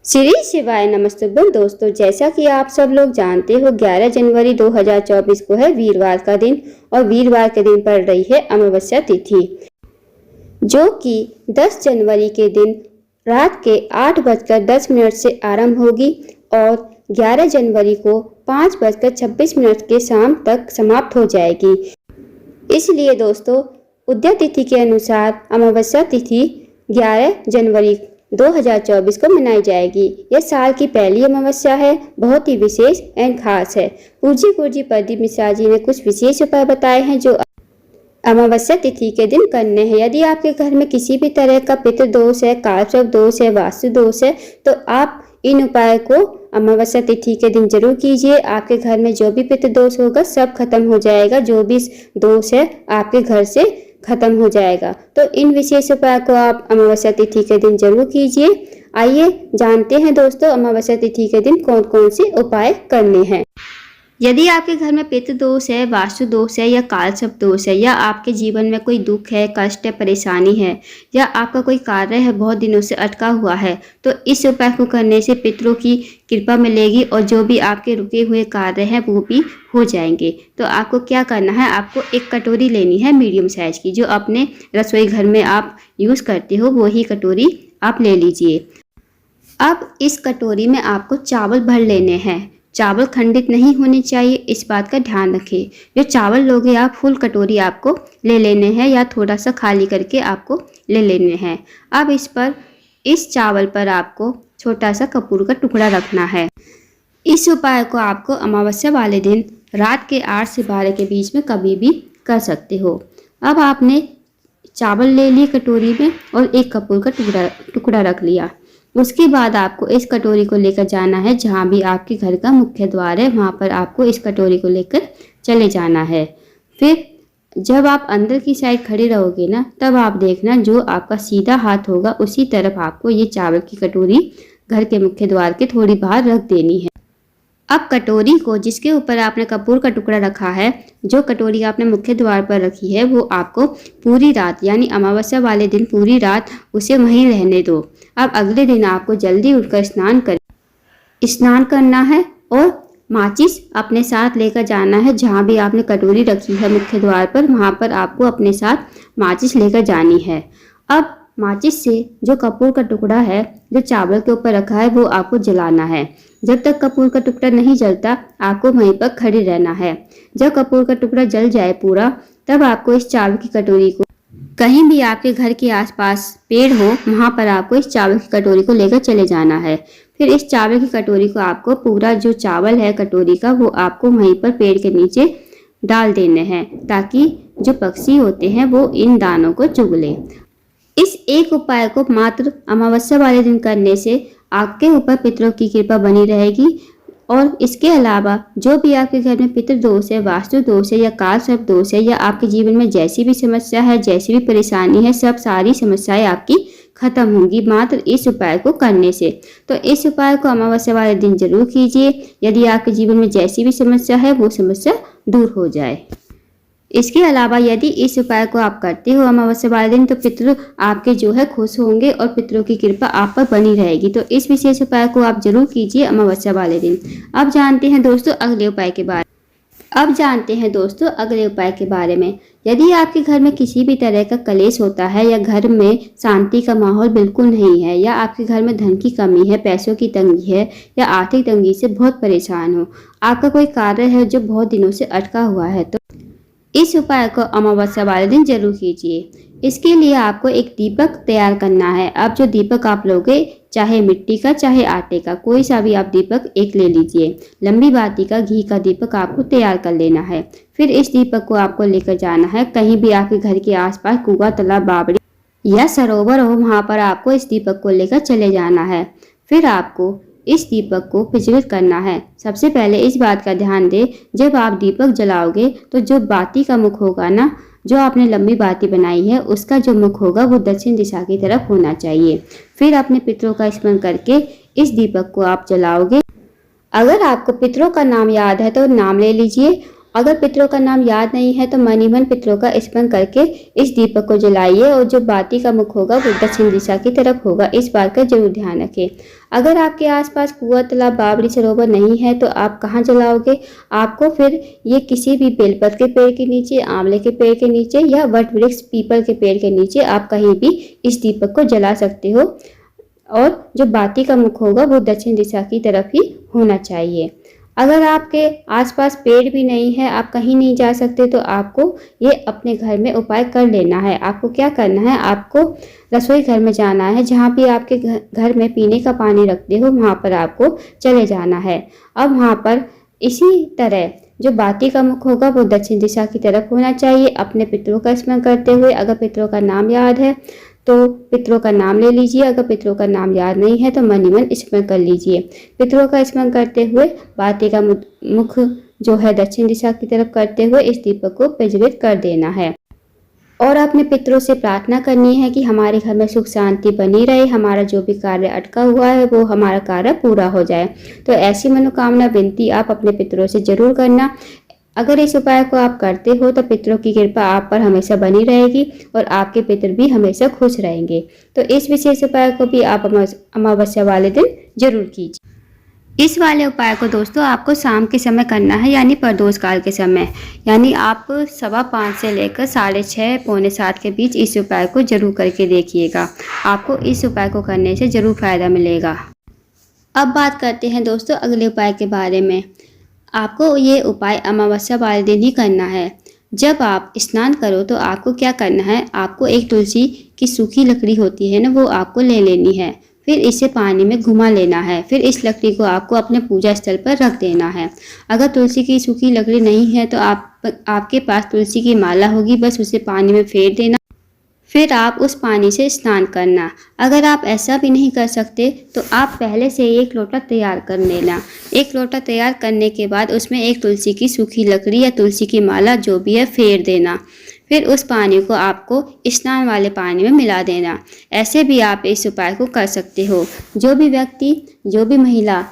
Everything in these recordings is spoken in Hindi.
श्री शिवाय नमस्तुभ्यं दोस्तों, जैसा कि आप सब लोग जानते हो 11 जनवरी 2024 को है वीरवार का दिन और वीरवार के दिन पड़ रही है अमावस्या तिथि, जो कि 10 जनवरी के दिन रात के 8:10 से आरंभ होगी और 11 जनवरी को 5:26 के शाम तक समाप्त हो जाएगी। इसलिए दोस्तों, उदय तिथि के अनुसार अमावस्या तिथि 11 जनवरी 2024 को मनाई जाएगी। यह साल की पहली अमावस्या है, बहुत ही विशेष एंड खास है। पूज्य गुरुजी प्रदीप मिश्रा जी ने कुछ विशेष उपाय बताए हैं जो अमावस्या तिथि के दिन करने हैं। यदि आपके घर में किसी भी तरह का पितृदोष है, कालसर्प दोष है, वास्तु दोष है, तो आप इन उपाय को अमावस्या तिथि के दिन जरूर कीजिए। आपके घर में जो भी पितृदोष होगा सब खत्म हो जाएगा, जो भी दोष है आपके घर से खत्म हो जाएगा। तो इन विशेष उपाय को आप अमावस्या तिथि के दिन जरूर कीजिए। आइए जानते हैं दोस्तों, अमावस्या तिथि के दिन कौन कौन से उपाय करने हैं। यदि आपके घर में पितृ दोष है, वास्तु दोष है या कालसर्प दोष है, या आपके जीवन में कोई दुख है, कष्ट है, परेशानी है, या आपका कोई कार्य है बहुत दिनों से अटका हुआ है, तो इस उपाय को करने से पितरों की कृपा मिलेगी और जो भी आपके रुके हुए कार्य हैं वो भी हो जाएंगे। तो आपको क्या करना है, आपको एक कटोरी लेनी है मीडियम साइज की, जो अपने रसोई घर में आप यूज़ करते हो वही कटोरी आप ले लीजिए। अब इस कटोरी में आपको चावल भर लेने हैं। चावल खंडित नहीं होने चाहिए, इस बात का ध्यान रखें। जो चावल लोगे आप, फुल कटोरी आपको ले लेने हैं या थोड़ा सा खाली करके आपको ले लेने हैं। अब इस चावल पर आपको छोटा सा कपूर का टुकड़ा रखना है। इस उपाय को आपको अमावस्या वाले दिन रात के 8 से 12 के बीच में कभी भी कर सकते हो। अब आपने चावल ले लिए कटोरी में और एक कपूर का टुकड़ा रख लिया। उसके बाद आपको इस कटोरी को लेकर जाना है जहाँ भी आपके घर का मुख्य द्वार है, वहाँ पर आपको इस कटोरी को लेकर चले जाना है। फिर जब आप अंदर की साइड खड़े रहोगे ना, तब आप देखना जो आपका सीधा हाथ होगा उसी तरफ आपको ये चावल की कटोरी घर के मुख्य द्वार के थोड़ी बाहर रख देनी है। अब कटोरी को, जिसके ऊपर आपने कपूर का टुकड़ा रखा है, जो कटोरी आपने मुख्य द्वार पर रखी है, वो आपको पूरी रात यानी अमावस्या वाले दिन पूरी रात उसे वहीं रहने दो। अब अगले दिन आपको जल्दी उठकर स्नान करना है और माचिस अपने साथ लेकर जाना है। जहाँ भी आपने कटोरी रखी है मुख्य द्वार पर, वहाँ पर आपको अपने साथ माचिस लेकर जानी है। अब माचिस से जो कपूर का टुकड़ा है जो चावल के ऊपर रखा है वो आपको जलाना है। जब तक कपूर का टुकड़ा नहीं जलता आपको वहीं पर खड़े रहना है। जब कपूर का टुकड़ा जल जाए पूरा, तब आपको इस चावल की कटोरी को, कहीं भी आपके घर के आसपास पेड़ हो वहां पर आपको इस चावल की कटोरी को लेकर चले जाना है। फिर इस चावल की कटोरी को आपको पूरा जो चावल है कटोरी का वो आपको वहीं पर पेड़ के नीचे डाल देने हैं, ताकि जो पक्षी होते हैं वो इन दानों को चुग ले। इस एक उपाय को मात्र अमावस्या वाले दिन करने से आपके ऊपर पितरों की कृपा बनी रहेगी। और इसके अलावा जो भी आपके घर में पितृ दोष है, वास्तु दोष है या कालसर्प दोष है, या आपके जीवन में जैसी भी समस्या है, जैसी भी परेशानी है, सब सारी समस्याएं आपकी खत्म होंगी मात्र इस उपाय को करने से। तो इस उपाय को अमावस्या वाले दिन जरूर कीजिए, यदि आपके जीवन में जैसी भी समस्या है वो समस्या दूर हो जाए। इसके अलावा यदि इस उपाय को आप करते हो अमावस्या वाले दिन, तो पितृ आपके जो है खुश होंगे और पितरों की कृपा आप पर बनी रहेगी। तो इस विशेष उपाय को आप जरूर कीजिए अमावस्या वाले दिन। अब जानते हैं दोस्तों अगले उपाय के बारे में। यदि आपके घर में किसी भी तरह का कलेश होता है, या घर में शांति का माहौल बिल्कुल नहीं है, या आपके घर में धन की कमी है, पैसों की तंगी है, या आर्थिक तंगी से बहुत परेशान हो, आपका कोई कार्य है जो बहुत दिनों से अटका हुआ है, तो इस उपाय को अमावस्या वाले दिन जरूर कीजिए। इसके लिए आपको एक दीपक तैयार करना है। अब जो दीपक आप लोगे, चाहे मिट्टी का चाहे आटे का, कोई सा भी आप दीपक एक ले लीजिए। लंबी बाती का घी का दीपक आपको तैयार कर लेना है। फिर इस दीपक को आपको लेकर जाना है कहीं भी आपके घर के आसपास कुआं, तालाब, बावड़ी या सरोवर हो, वहां पर आपको इस दीपक को लेकर चले जाना है। फिर आपको इस दीपक को प्रज्वलित करना है। सबसे पहले इस बात का ध्यान दें, जब आप दीपक जलाओगे तो जो बाती का मुख होगा ना, जो आपने लंबी बाती बनाई है उसका जो मुख होगा वो दक्षिण दिशा की तरफ होना चाहिए। फिर अपने पितरों का स्मरण करके इस दीपक को आप जलाओगे। अगर आपको पितरों का नाम याद है तो नाम ले लीजिए अगर पितरों का नाम याद नहीं है तो मन ही मन पितरों का स्मरण करके इस दीपक को जलाइए और जो बाती का मुख होगा वो दक्षिण दिशा की तरफ होगा। इस बात का जरूर ध्यान रखें। अगर आपके आसपास कुआं, तालाब, बावड़ी, सरोवर नहीं है तो आप कहाँ जलाओगे? आपको फिर ये किसी भी बेलपत्र के पेड़ के नीचे, आंवले के पेड़ के नीचे या वट वृक्ष पीपल के पेड़ के नीचे आप कहीं भी इस दीपक को जला सकते हो और जो बाती का मुख होगा वो दक्षिण दिशा की तरफ ही होना चाहिए। अगर आपके आसपास पेड़ भी नहीं है, आप कहीं नहीं जा सकते, तो आपको ये अपने घर में उपाय कर लेना है। आपको क्या करना है, आपको रसोई घर में जाना है, जहाँ भी आपके घर में पीने का पानी रखते हो वहाँ पर आपको चले जाना है। अब वहाँ पर इसी तरह जो बाती का मुख होगा वो दक्षिण दिशा की तरफ होना चाहिए। अपने पितरों का स्मरण करते हुए, अगर पितरों का नाम याद है तो पितरों का नाम ले लीजिए, अगर पितरों का नाम याद नहीं है तो मन ही मन स्मरण कर लीजिए। पितरों का स्मरण करते हुए बाती का मुख जो है दक्षिण दिशा की तरफ करते हुए इस दीपक को प्रज्वलित कर देना है और अपने पितरों से प्रार्थना करनी है कि हमारे घर में सुख शांति बनी रहे, हमारा जो भी कार्य अटका हुआ है वो हमारा कार्य पूरा हो जाए। तो ऐसी मनोकामना विनती आप अपने पितरों से जरूर करना। अगर इस उपाय को आप करते हो तो पितरों की कृपा आप पर हमेशा बनी रहेगी और आपके पितर भी हमेशा खुश रहेंगे। तो इस विशेष उपाय को भी आप अमावस्या वाले दिन जरूर कीजिए। इस वाले उपाय को दोस्तों आपको शाम के समय करना है, यानी प्रदोष काल के समय, यानी आप 5:15 से लेकर 6:30 पौने 7 के बीच इस उपाय को जरूर करके देखिएगा। आपको इस उपाय को करने से जरूर फायदा मिलेगा। अब बात करते हैं दोस्तों अगले उपाय के बारे में। आपको ये उपाय अमावस्या वाले दिन ही करना है। जब आप स्नान करो तो आपको क्या करना है, आपको एक तुलसी की सूखी लकड़ी होती है ना, वो आपको ले लेनी है। फिर इसे पानी में घुमा लेना है। फिर इस लकड़ी को आपको अपने पूजा स्थल पर रख देना है। अगर तुलसी की सूखी लकड़ी नहीं है तो आपके पास तुलसी की माला होगी, बस उसे पानी में फेर देना। फिर आप उस पानी से स्नान करना। अगर आप ऐसा भी नहीं कर सकते तो आप पहले से 1 लोटा तैयार कर लेना। 1 लोटा तैयार करने के बाद उसमें एक तुलसी की सूखी लकड़ी या तुलसी की माला जो भी है फेर देना। फिर उस पानी को आपको स्नान वाले पानी में मिला देना। ऐसे भी आप इस उपाय को कर सकते हो। जो भी व्यक्ति, जो भी महिला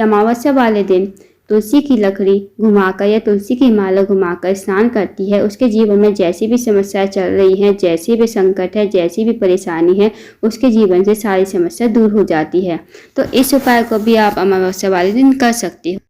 अमावस्या वाले दिन तुलसी की लकड़ी घुमाकर या तुलसी की माला घुमाकर स्नान करती है, उसके जीवन में जैसी भी समस्या चल रही हैं, जैसी भी संकट है, जैसी भी परेशानी है, उसके जीवन से सारी समस्या दूर हो जाती है। तो इस उपाय को भी आप अमावस्या वाले दिन कर सकते हो।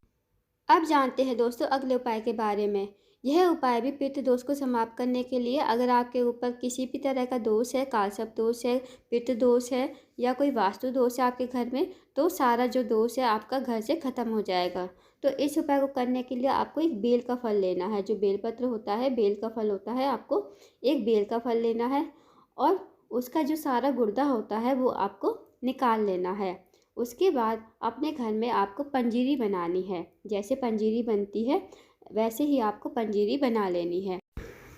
अब जानते हैं दोस्तों अगले उपाय के बारे में। यह उपाय भी पितृ दोष को समाप्त करने के लिए, अगर आपके ऊपर किसी भी तरह का दोष है, कालसर्प दोष है, पितृ दोष है या कोई वास्तु दोष है आपके घर में, तो सारा जो दोष है आपका घर से खत्म हो जाएगा। तो इस उपाय को करने के लिए आपको एक बेल का फल लेना है। जो बेलपत्र होता है, बेल का फल होता है, आपको एक बेल का फल लेना है और उसका जो सारा गुर्दा होता है वो आपको निकाल लेना है। उसके बाद अपने घर में आपको पंजीरी बनानी है। जैसे पंजीरी बनती है वैसे ही आपको पंजीरी बना लेनी है।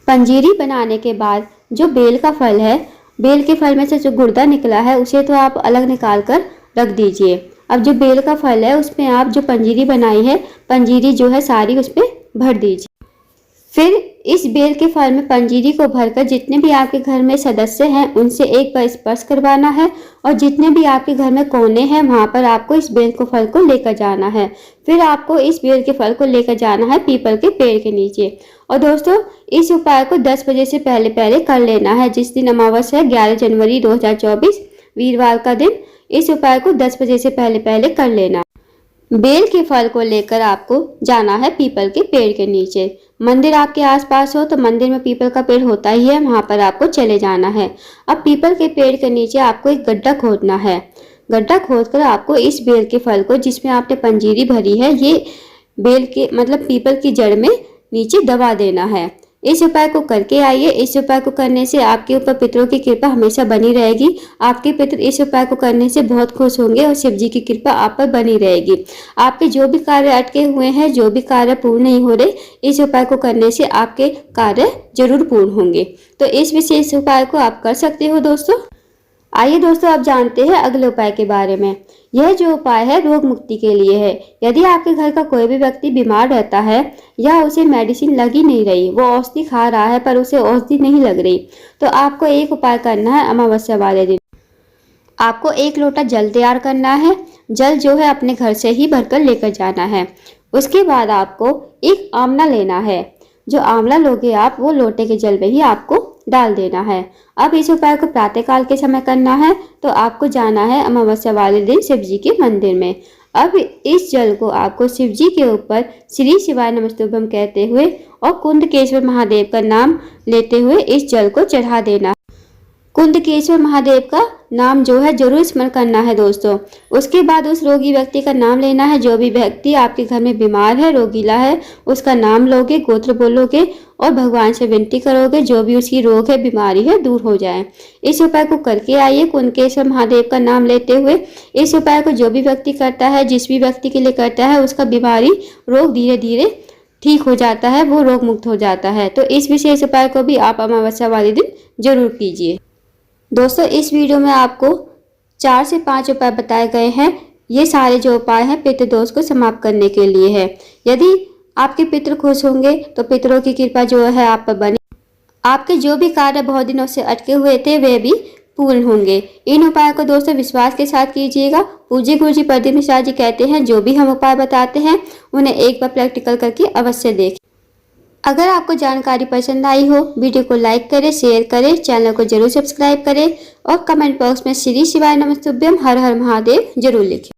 पंजीरी बनाने के बाद जो बेल का फल है, बेल के फल में से जो गुर्दा निकला है उसे तो आप अलग निकाल कर रख दीजिए। अब जो बेल का फल है उसमें आप जो पंजीरी बनाई है, पंजीरी जो है सारी उस पर भर दीजिए। फिर इस बेल के फल में पंजीरी को भरकर जितने भी आपके घर में सदस्य हैं उनसे एक बार स्पर्श करवाना है और जितने भी आपके घर में कोने हैं वहाँ पर आपको इस बेल के फल को लेकर जाना है। फिर आपको इस बेल के फल को लेकर जाना है पीपल के पेड़ के नीचे। और दोस्तों इस उपाय को 10 बजे से पहले पहले कर लेना है। जिस दिन अमावस्या है 11 जनवरी 2024 वीरवार का दिन, इस उपाय को 10 बजे से पहले पहले कर लेना। बेल के फल को लेकर आपको जाना है पीपल के पेड़ के नीचे। मंदिर आपके आसपास हो तो मंदिर में पीपल का पेड़ होता ही है, वहां पर आपको चले जाना है। अब पीपल के पेड़ के नीचे आपको एक गड्ढा खोदना है। गड्ढा खोदकर आपको इस बेल के फल को, जिसमें आपने पंजीरी भरी है, ये बेल के मतलब पीपल की जड़ में नीचे दबा देना है। इस उपाय को करके आइए। इस उपाय को करने से आपके ऊपर पितरों की कृपा हमेशा बनी रहेगी। आपके पितर इस उपाय को करने से बहुत खुश होंगे और शिव जी की कृपा आप पर बनी रहेगी। आपके जो भी कार्य अटके हुए हैं, जो भी कार्य पूर्ण नहीं हो रहे, इस उपाय को करने से आपके कार्य जरूर पूर्ण होंगे। तो इस विशेष उपाय को आप कर सकते हो दोस्तों। आइए दोस्तों अब जानते हैं अगले उपाय के बारे में। यह जो उपाय है रोग मुक्ति के लिए है। यदि आपके घर का कोई भी व्यक्ति बीमार रहता है या उसे मेडिसिन लग ही नहीं रही, वो औषधि खा रहा है पर उसे औषधि नहीं लग रही, तो आपको एक उपाय करना है। अमावस्या वाले दिन आपको 1 लोटा जल तैयार करना है। जल जो है अपने घर से ही भरकर लेकर जाना है। उसके बाद आपको एक आमला लेना है। जो आंवला लोगे आप वो लोटे के जल में ही आपको डाल देना है। अब इस उपाय को प्रातःकाल के समय करना है, तो आपको जाना है अमावस्या वाले दिन शिव जी के मंदिर में। अब इस जल को आपको शिव जी के ऊपर श्री शिवाय नमस्तुभ्यम कहते हुए और कुंदकेश्वर महादेव का नाम लेते हुए इस जल को चढ़ा देना। कुंदकेश्वर महादेव का नाम जो है जरूर स्मरण करना है दोस्तों। उसके बाद उस रोगी व्यक्ति का नाम लेना है। जो भी व्यक्ति आपके घर में बीमार है, रोगीला है, उसका नाम लोगे, गोत्र बोलोगे और भगवान से विनती करोगे जो भी उसकी रोग है, बीमारी है, दूर हो जाए। इस उपाय को करके आइए कुंदकेश्वर महादेव का नाम लेते हुए। इस उपाय को जो भी व्यक्ति करता है, जिस भी व्यक्ति के लिए करता है, उसका बीमारी रोग धीरे धीरे ठीक हो जाता है, वो रोग मुक्त हो जाता है। तो इस विशेष उपाय को भी आप अमावस्या वाले दिन जरूर कीजिए। दोस्तों इस वीडियो में आपको 4 से 5 उपाय बताए गए हैं। ये सारे जो उपाय हैं पितृ दोष को समाप्त करने के लिए है। यदि आपके पितृ खुश होंगे तो पितरों की कृपा जो है आप पर बनी, आपके जो भी कार्य बहुत दिनों से अटके हुए थे वे भी पूर्ण होंगे। इन उपायों को दोस्तों विश्वास के साथ कीजिएगा। पूज्य गुरु जी प्रदीप मिश्रा जी कहते हैं जो भी हम उपाय बताते हैं उन्हें एक बार प्रैक्टिकल करके अवश्य देखें। अगर आपको जानकारी पसंद आई हो, वीडियो को लाइक करें, शेयर करें, चैनल को जरूर सब्सक्राइब करें और कमेंट बॉक्स में श्री शिवाय नमस्तुभ्यम हर हर महादेव जरूर लिखें।